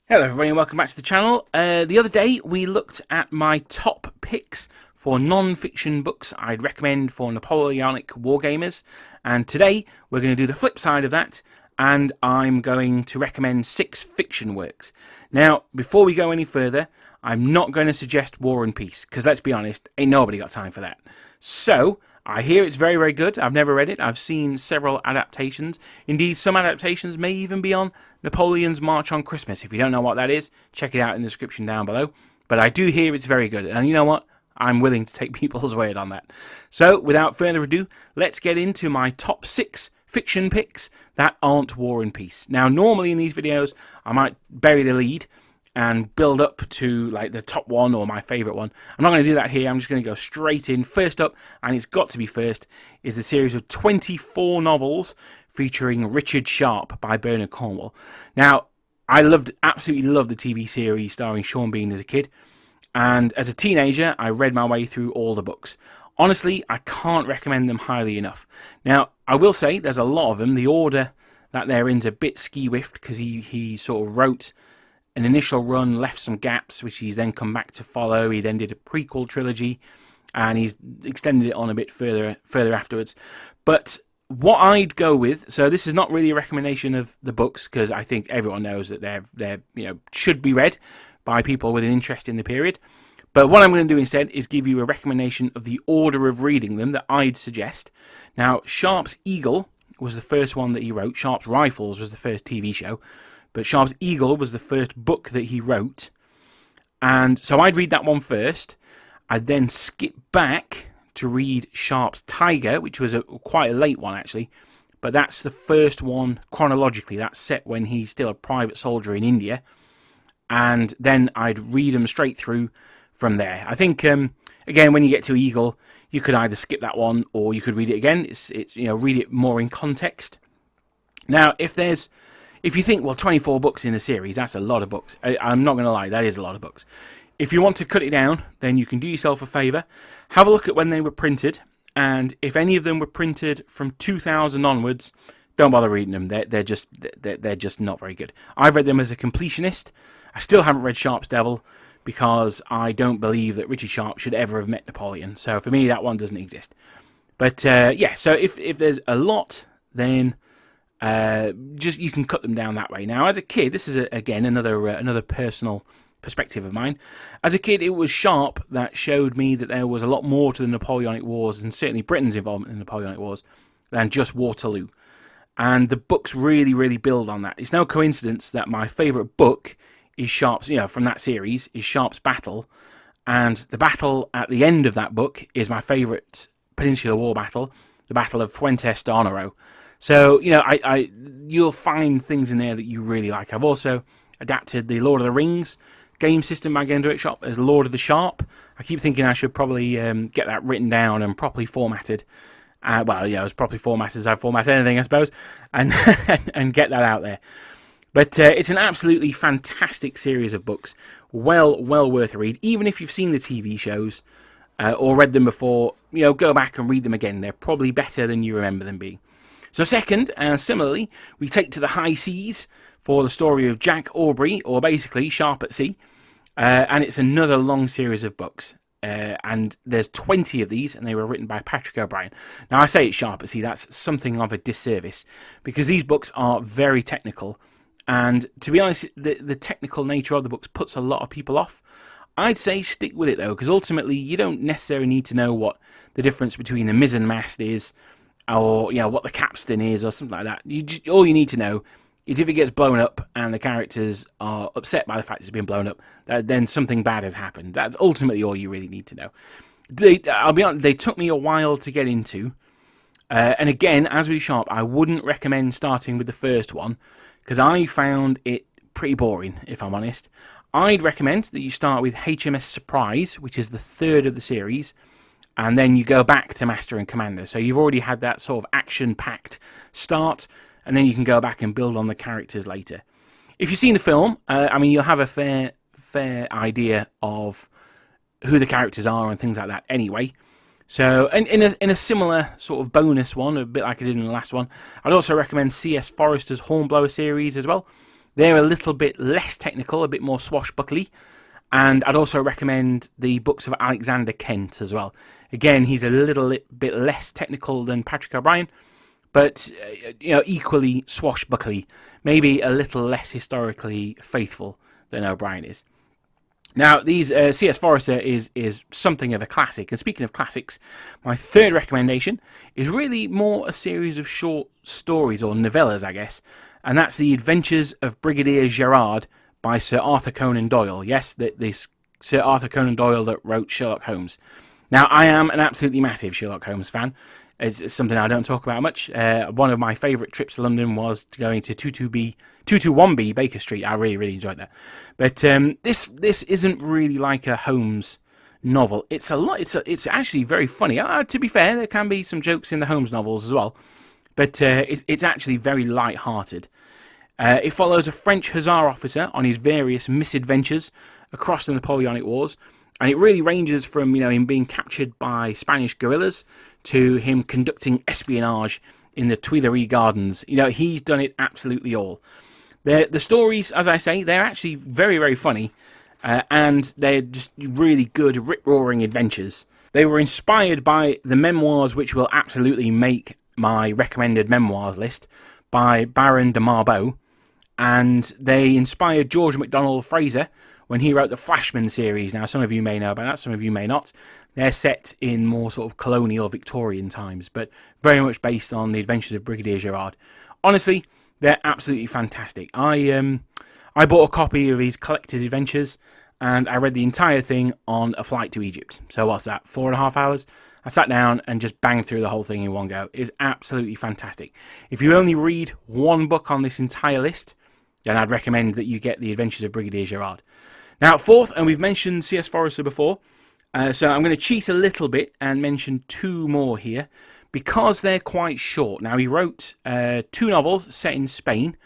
Hello everybody and welcome back to the channel. The other day we looked at my top picks for non-fiction books I'd recommend for Napoleonic wargamers, and today we're going to do the flip side of that, and I'm going to recommend 6 fiction works. Now, before we go any further, I'm not going to suggest War and Peace, because let's be honest, ain't nobody got time for that. So, I hear it's very, very good. I've never read it. I've seen several adaptations. Indeed, some adaptations may even be on Napoleon's March on Christmas. If you don't know what that is, check it out in the description down below. But I do hear it's very good. And you know what? I'm willing to take people's word on that. So, without further ado, let's get into my top 6 fiction picks that aren't War and Peace. Now, normally in these videos, I might bury the lead and build up to like the top one or my favourite one. I'm not going to do that here. I'm just going to go straight in. First up, and it's got to be first, is the series of 24 novels featuring Richard Sharp by Bernard Cornwell. Now, I absolutely loved the TV series starring Sean Bean as a kid, and as a teenager, I read my way through all the books. Honestly, I can't recommend them highly enough. Now, I will say there's a lot of them. The order that they're in's a bit ski-whiffed because he sort of wrote an initial run, left some gaps, which he's then come back to follow. He then did a prequel trilogy, and he's extended it on a bit further afterwards. But what I'd go with, so this is not really a recommendation of the books, because I think everyone knows that they're should be read by people with an interest in the period. But what I'm going to do instead is give you a recommendation of the order of reading them that I'd suggest. Now, Sharp's Eagle was the first one that he wrote. Sharp's Rifles was the first TV show. But Sharp's Eagle was the first book that he wrote. And so I'd read that one first. I'd then skip back to read Sharp's Tiger, which was quite a late one, actually. But that's the first one chronologically. That's set when he's still a private soldier in India. And then I'd read them straight through from there. I think, again, when you get to Eagle, you could either skip that one or you could read it again. It's read it more in context. Now, if you think, well, 24 books in a series, that's a lot of books. I'm not going to lie, that is a lot of books. If you want to cut it down, then you can do yourself a favour. Have a look at when they were printed, and if any of them were printed from 2000 onwards, don't bother reading them. They're just not very good. I've read them as a completionist. I still haven't read Sharp's Devil, because I don't believe that Richard Sharp should ever have met Napoleon. So for me, that one doesn't exist. But yeah, so if there's a lot, then just you can cut them down that way. Now, as a kid, this is again another personal perspective of mine. As a kid, it was Sharp that showed me that there was a lot more to the Napoleonic Wars, and certainly Britain's involvement in the Napoleonic Wars, than just Waterloo. And the books really, really build on that. It's no coincidence that my favourite book is Sharp's, from that series, is Sharp's Battle, and the battle at the end of that book is my favourite Peninsular War battle, the Battle of Fuentes de Onoro. So, you'll find things in there that you really like. I've also adapted the Lord of the Rings game system by Game Workshop as Lord of the Sharp. I keep thinking I should probably get that written down and properly formatted. As properly formatted as I format anything, I suppose, and and get that out there. But it's an absolutely fantastic series of books, well worth a read. Even if you've seen the TV shows or read them before, go back and read them again. They're probably better than you remember them being. So second, and similarly, we take to the high seas for the story of Jack Aubrey, or basically Sharp at Sea, and it's another long series of books. And there's 20 of these, and they were written by Patrick O'Brien. Now, I say it's Sharp at Sea, that's something of a disservice, because these books are very technical, and to be honest, the technical nature of the books puts a lot of people off. I'd say stick with it, though, because ultimately you don't necessarily need to know what the difference between a mizzen mast is, or what the capstan is, or something like that. All you need to know is if it gets blown up and the characters are upset by the fact it's been blown up, then something bad has happened. That's ultimately all you really need to know. I'll be honest, they took me a while to get into, and again, as with Sharp, I wouldn't recommend starting with the first one, because I found it pretty boring, if I'm honest. I'd recommend that you start with HMS Surprise, which is the third of the series, and then you go back to Master and Commander. So you've already had that sort of action-packed start, and then you can go back and build on the characters later. If you've seen the film, you'll have a fair idea of who the characters are and things like that anyway. So, and in a similar sort of bonus one, a bit like I did in the last one, I'd also recommend C.S. Forrester's Hornblower series as well, They're a little bit less technical, a bit more swashbuckly. And I'd also recommend the books of Alexander Kent as well. Again, he's a little bit less technical than Patrick O'Brien, but equally swashbuckly. Maybe a little less historically faithful than O'Brien is. Now, these C.S. Forester is something of a classic. And speaking of classics, my third recommendation is really more a series of short stories, or novellas, I guess. And that's The Adventures of Brigadier Gerard by Sir Arthur Conan Doyle. Yes, this Sir Arthur Conan Doyle that wrote Sherlock Holmes. Now, I am an absolutely massive Sherlock Holmes fan. It's something I don't talk about much. One of my favourite trips to London was going to 221B Baker Street. I really, really enjoyed that. But this isn't really like a Holmes novel. It's it's actually very funny. To be fair, there can be some jokes in the Holmes novels as well. But it's actually very light-hearted. It follows a French Hussar officer on his various misadventures across the Napoleonic Wars. And it really ranges from, him being captured by Spanish guerrillas to him conducting espionage in the Tuileries Gardens. He's done it absolutely all. The stories, as I say, they're actually very, very funny. And they're just really good, rip-roaring adventures. They were inspired by the memoirs which will absolutely make my recommended memoirs list by Baron de Marbeau. And they inspired George MacDonald Fraser when he wrote the Flashman series. Now, some of you may know about that, some of you may not. They're set in more sort of colonial Victorian times, but very much based on the adventures of Brigadier Gerard. Honestly, they're absolutely fantastic. I bought a copy of his collected adventures, and I read the entire thing on a flight to Egypt. So what's that, 4.5 hours? I sat down and just banged through the whole thing in one go. It's absolutely fantastic. If you only read one book on this entire list, then I'd recommend that you get The Adventures of Brigadier Gerard. Now, fourth, and we've mentioned C.S. Forester before, so I'm going to cheat a little bit and mention two more here, because they're quite short. Now, he wrote 2 novels set in Spain,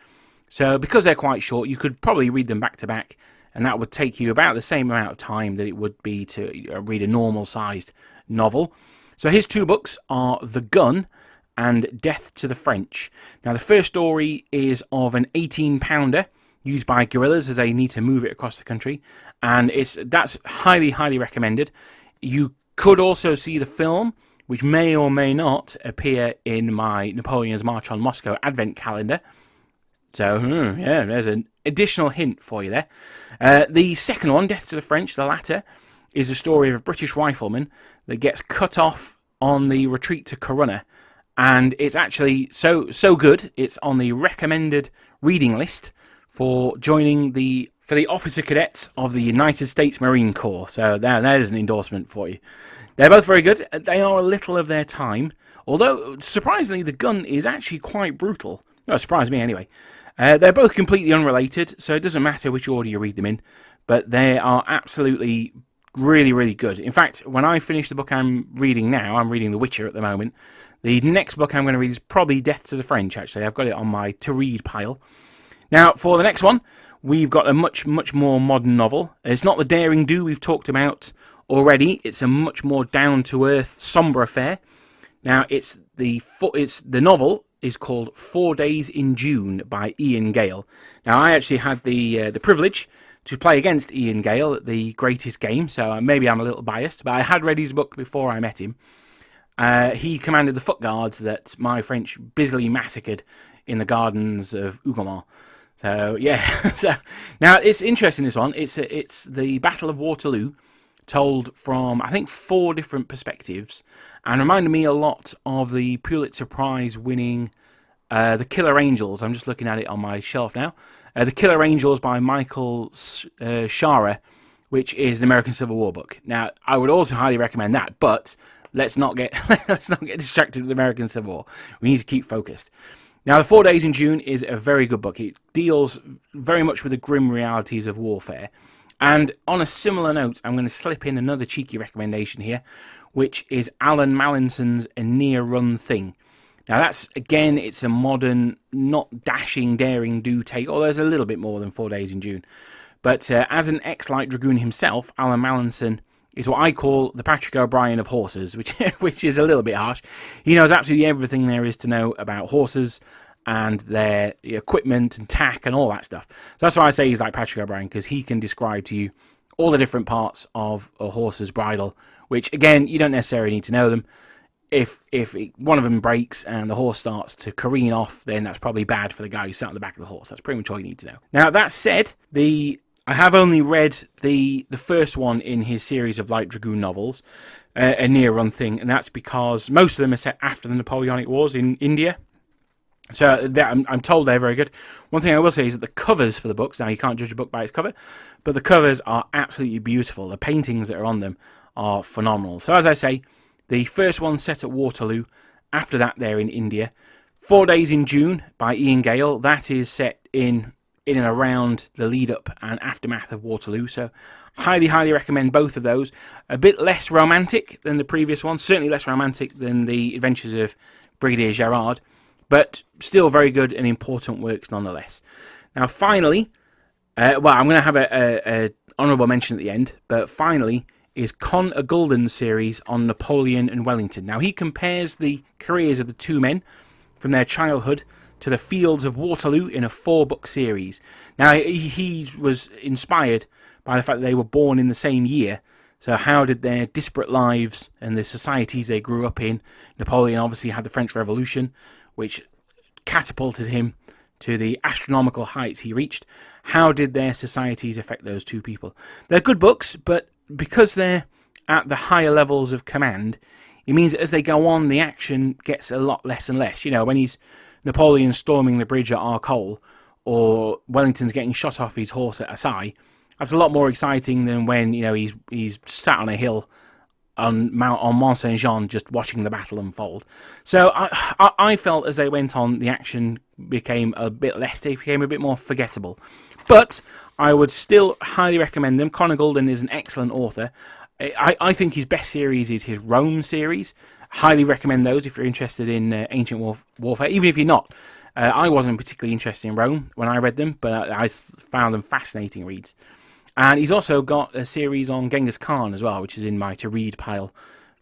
so because they're quite short, you could probably read them back to back, and that would take you about the same amount of time that it would be to read a normal-sized novel. So his 2 books are The Gun and Death to the French. Now, the first story is of an 18-pounder used by guerrillas as they need to move it across the country, and that's highly, highly recommended. You could also see the film, which may or may not appear in my Napoleon's March on Moscow advent calendar. So, yeah, there's an additional hint for you there. The second one, Death to the French, the latter, is the story of a British rifleman that gets cut off on the retreat to Corunna, and it's actually so good, it's on the recommended reading list for joining the officer cadets of the United States Marine Corps. So there's an endorsement for you. They're both very good. They are a little of their time, although surprisingly The Gun is actually quite brutal. Well, it surprised me anyway. They're both completely unrelated, so it doesn't matter which order you read them in, but they are absolutely really, really good. In fact, when I finish the book I'm reading now, I'm reading The Witcher at the moment, the next book I'm going to read is probably Death to the French, actually. I've got it on my to-read pile. Now, for the next one, we've got a much, much more modern novel. It's not the daring do we've talked about already. It's a much more down-to-earth, sombre affair. Now, the novel is called 4 Days in June by Ian Gale. Now, I actually had the privilege to play against Ian Gale at the Greatest Game, so maybe I'm a little biased, but I had read his book before I met him. He commanded the foot guards that my French busily massacred in the gardens of Hougomont. So, yeah. So now, it's interesting, this one. It's the Battle of Waterloo, told from, I think, 4 different perspectives, and reminded me a lot of the Pulitzer Prize winning The Killer Angels. I'm just looking at it on my shelf now. The Killer Angels by Michael Shara, which is the American Civil War book. Now, I would also highly recommend that, but let's not get distracted with the American Civil War. We need to keep focused. Now, The 4 Days in June is a very good book. It deals very much with the grim realities of warfare. And on a similar note, I'm going to slip in another cheeky recommendation here, which is Alan Mallinson's A Near Run Thing. Now, that's, again, it's a modern, not dashing, daring do take, although there's a little bit more than 4 Days in June. But as an ex-light dragoon himself, Alan Mallinson is what I call the Patrick O'Brien of horses, which is a little bit harsh. He knows absolutely everything there is to know about horses, and their equipment and tack and all that stuff. So that's why I say he's like Patrick O'Brien, because he can describe to you all the different parts of a horse's bridle, which, again, you don't necessarily need to know them. If one of them breaks and the horse starts to careen off, then that's probably bad for the guy who sat on the back of the horse. That's pretty much all you need to know. Now, that said, I have only read the first one in his series of Light Dragoon novels, a near-run thing, and that's because most of them are set after the Napoleonic Wars in India. So I'm told they're very good. One thing I will say is that the covers for the books, now you can't judge a book by its cover, but the covers are absolutely beautiful. The paintings that are on them are phenomenal. So as I say, the first one's set at Waterloo. After that, they're in India. 4 Days in June by Ian Gale. That is set in and around the lead-up and aftermath of Waterloo. So highly, highly recommend both of those. A bit less romantic than the previous one. Certainly less romantic than the Adventures of Brigadier Gerard, but still very good and important works nonetheless. Now, finally, I'm going to have a honourable mention at the end, but finally is Con Gulden's series on Napoleon and Wellington. Now, he compares the careers of the two men from their childhood to the fields of Waterloo in a 4-book series. Now, he was inspired by the fact that they were born in the same year. So how did their disparate lives and the societies they grew up in? Napoleon obviously had the French Revolution, which catapulted him to the astronomical heights he reached. How did their societies affect those two people? They're good books, but because they're at the higher levels of command, it means that as they go on, the action gets a lot less and less. You know, when he's Napoleon storming the bridge at Arcole, or Wellington's getting shot off his horse at Assaye, that's a lot more exciting than when, you know, he's sat on a hill on Mont Saint Jean, just watching the battle unfold. So I felt as they went on, the action became a bit less. It became a bit more forgettable. But I would still highly recommend them. Conor Gulden is an excellent author. I think his best series is his Rome series. Highly recommend those if you're interested in ancient warfare, even if you're not. I wasn't particularly interested in Rome when I read them, but I found them fascinating reads. And he's also got a series on Genghis Khan as well, which is in my to-read pile.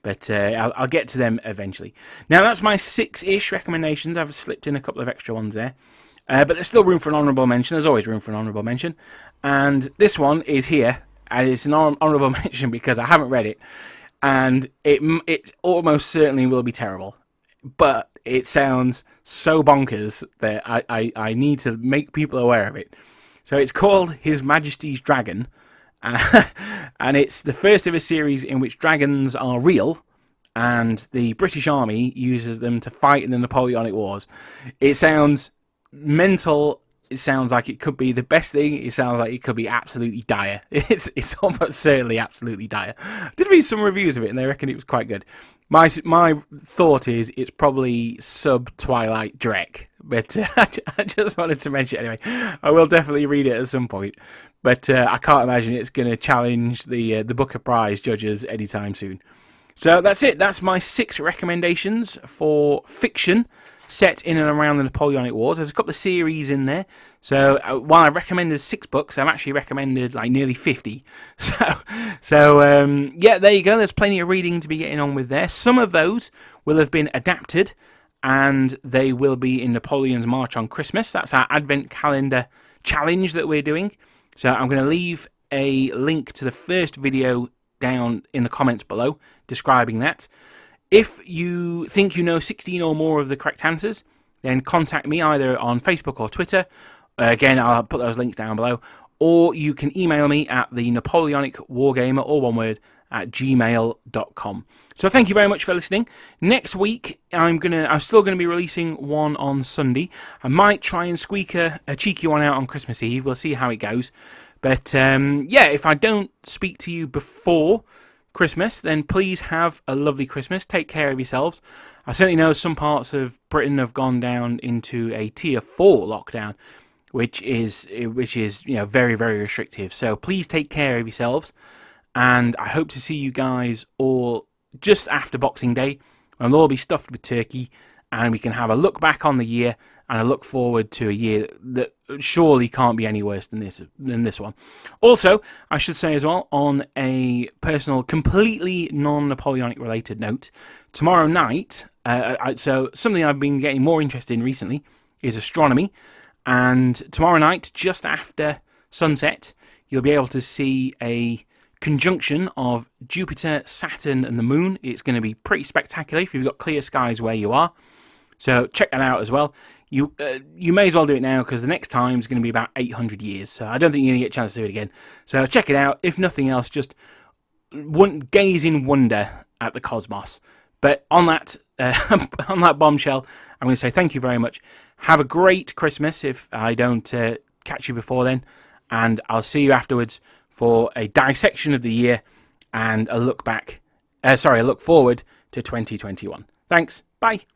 But I'll get to them eventually. Now, that's my 6-ish recommendations. I've slipped in a couple of extra ones there. But there's still room for an honourable mention. There's always room for an honourable mention. And this one is here. And it's an honourable mention because I haven't read it. And it almost certainly will be terrible. But it sounds so bonkers that I need to make people aware of it. So it's called His Majesty's Dragon, and it's the first of a series in which dragons are real, and the British Army uses them to fight in the Napoleonic Wars. It sounds mental. It sounds like it could be the best thing. It sounds like it could be absolutely dire. It's almost certainly absolutely dire. I did read some reviews of it, and they reckon it was quite good. My thought is it's probably sub-Twilight Drek, but I just wanted to mention it anyway. I will definitely read it at some point, but I can't imagine it's going to challenge the Booker Prize judges anytime soon. So that's it. That's my 6 recommendations for fiction set in and around the Napoleonic Wars. There's a couple of series in there. So while I've recommended 6 books, I've actually recommended like nearly 50. So yeah, there you go. There's plenty of reading to be getting on with there. Some of those will have been adapted, and they will be in Napoleon's March on Christmas. That's our Advent calendar challenge that we're doing. So I'm going to leave a link to the first video down in the comments below describing that. If you think you know 16 or more of the correct answers, then contact me either on Facebook or Twitter. Again, I'll put those links down below. Or you can email me at the Napoleonic Wargamer, all one word, at gmail.com. So thank you very much for listening. Next week, I'm still going to be releasing one on Sunday. I might try and squeak a cheeky one out on Christmas Eve. We'll see how it goes. But yeah, if I don't speak to you before Christmas, then please have a lovely Christmas. Take care of yourselves. I certainly know some parts of Britain have gone down into a tier 4 lockdown, which is very, very restrictive. So please take care of yourselves, and I hope to see you guys all just after Boxing Day, when we'll all be stuffed with turkey, and we can have a look back on the year and a look forward to a year that surely can't be any worse than this one. Also, I should say as well, on a personal, completely non-Napoleonic related note, tomorrow night, so something I've been getting more interested in recently is astronomy. And tomorrow night, just after sunset, you'll be able to see a conjunction of Jupiter, Saturn and the Moon. It's going to be pretty spectacular if you've got clear skies where you are. So check that out as well. You may as well do it now, because the next time is going to be about 800 years. So I don't think you're going to get a chance to do it again. So check it out. If nothing else, just gaze in wonder at the cosmos. But on that on that bombshell, I'm going to say thank you very much. Have a great Christmas if I don't catch you before then. And I'll see you afterwards for a dissection of the year and a look forward to 2021. Thanks. Bye.